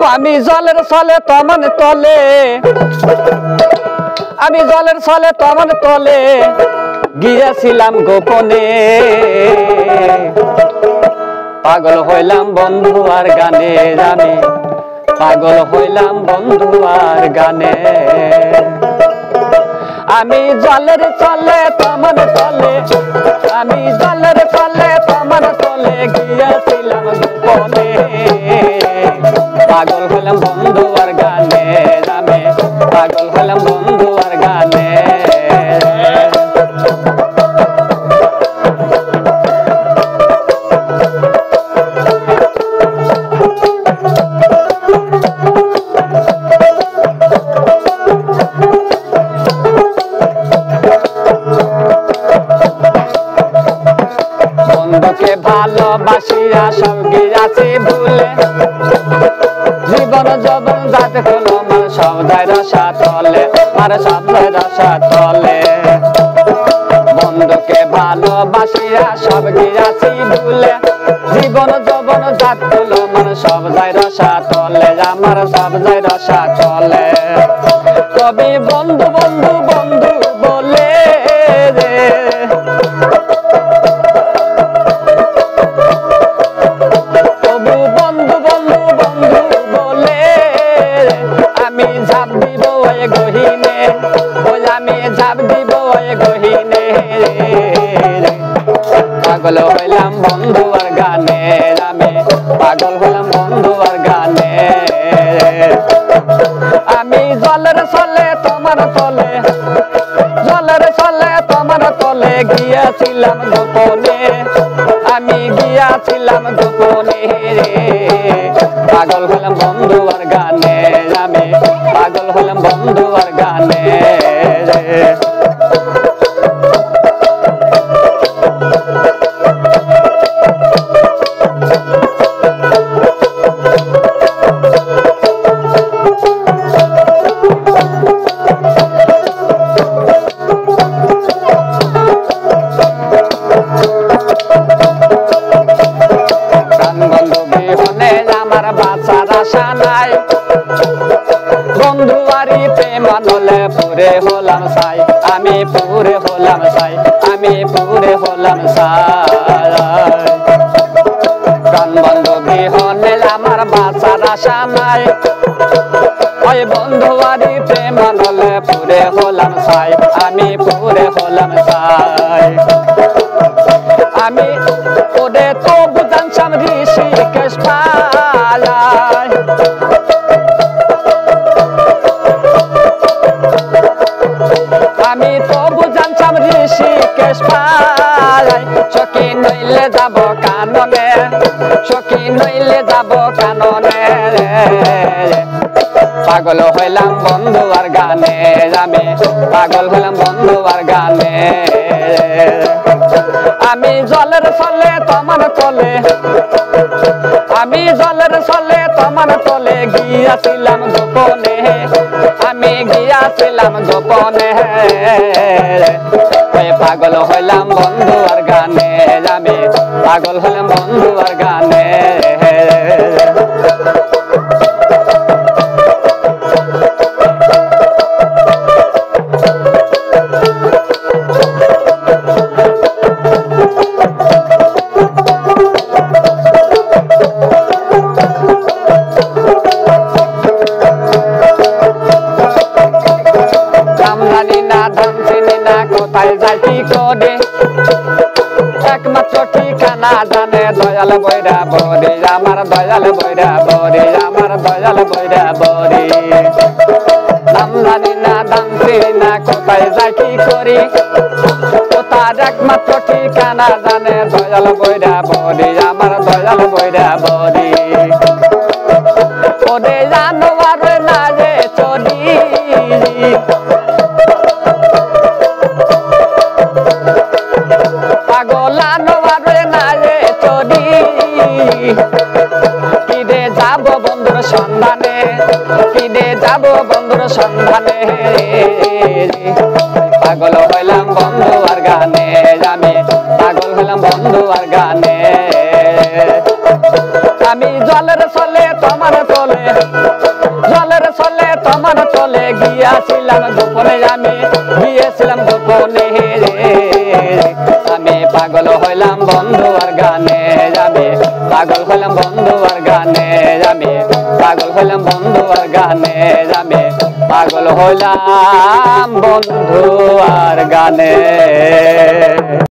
আমি জলের চলে তমন তলে আমি জলের চলে তমন তলে গিয়েছিলাম গোপনে পাগল হইলাম বন্ধু আর গানে আমি পাগল হইলাম বন্ধু আর গানে আমি জলের চলে তমন তলে আমি জলের চলে তমন তলে গিয়েছিলাম গোপনে পাগল হইলাম বন্ধু আর গানে আমি পাগল হইলাম বন্ধু আর গানে বন্ধুকে ভালোবাসিয়া সব গিয়াছি ভুলে জীবন যৌবন যাতে হলো আমার সব যায় রসা তলে আর সব যায় রসা তলে বন্ধুকে ভালোবাসিয়া সব গিয়াছি ভুলে জীবন যৌবন যাতে হলো আমার সব যায় রসা তলে আমার সব যায় রসা তলে কবি বন্ধু বন্ধু বন্ধু বলে গহিনে আমি ঝাপ দিব গহিনে পাগল হইলাম বন্ধু আর গানে আমি পাগল হইলাম বন্ধু আর গানে আমি জলের চলে তোমার তলে জলের চলে তোমার তলে গিয়েছিলাম গোপনে আমি গিয়েছিলাম গোপনে পাগল হইলাম বন্ধু আর গানে আমি পাগল হইলাম বন্ধু আর গানে আমার বাঁচার আশা নাই বন্ধু আরি প্রেম নলে পুরে হলাম সাই আমি পুরে হলাম সাই আমি পুরে হলাম সাই প্রাণ বন্ধু বিহনে আমার বাঁচার আশা নাই ওই বন্ধু আরি প্রেম নলে পুরে হলাম সাই আমি পুরে হলাম সাই আমি ওরে তো বুঝানসাম ঋষিকেশ পালায় আমি তো বুঝানসাম ঋষিকেশ পালায় সখী নইলে যাব কাননে সখী নইলে যাব কাননে পাগল হইলাম বন্ধু আর গানে আমি পাগল হইলাম বন্ধু আর গানে আমি জলের চলে তোমার তলে আমি জলের চলে তোমার তলে গিয়াছিলাম গোপনে আমি গিয়াছিলাম গোপনে পাগল হইলাম বন্ধু আর গানে আমি পাগল হইলাম বন্ধু আর গানে কোথায় যাই কি করে একমাত্র ঠিকানা জানে দয়াল বৈরা বরে আমার দয়াল বৈরা বরে আমার দয়াল বৈরা বরে নাম জানি না দাম চিনি না কোথায় যাই কি করি তার একমাত্র ঠিকানা জানে দয়াল বৈরা বরে আমার দয়াল বৈরা বরে ওরে জানো আর না রে চলি পাগলানো আরে না রে চলি কিরে যাব বন্ধুর সন্ধানে কিরে যাব বন্ধুর সন্ধানে পাগল হইলাম বন্ধু আর গানে আমি পাগল হইলাম বন্ধু আর গানে আমি জলের চলে তোমার চলে জলের চলে তোমার চলে গিয়াছিলাম গোপনে আমি গিয়েছিলাম গোপনে আমি পাগল হইলাম বন্ধু আর গানে আমি পাগল হইলাম বন্ধু আর গানে আমি পাগল হইলাম বন্ধু আর গানে আমি পাগল হইলাম বন্ধু আর গানে।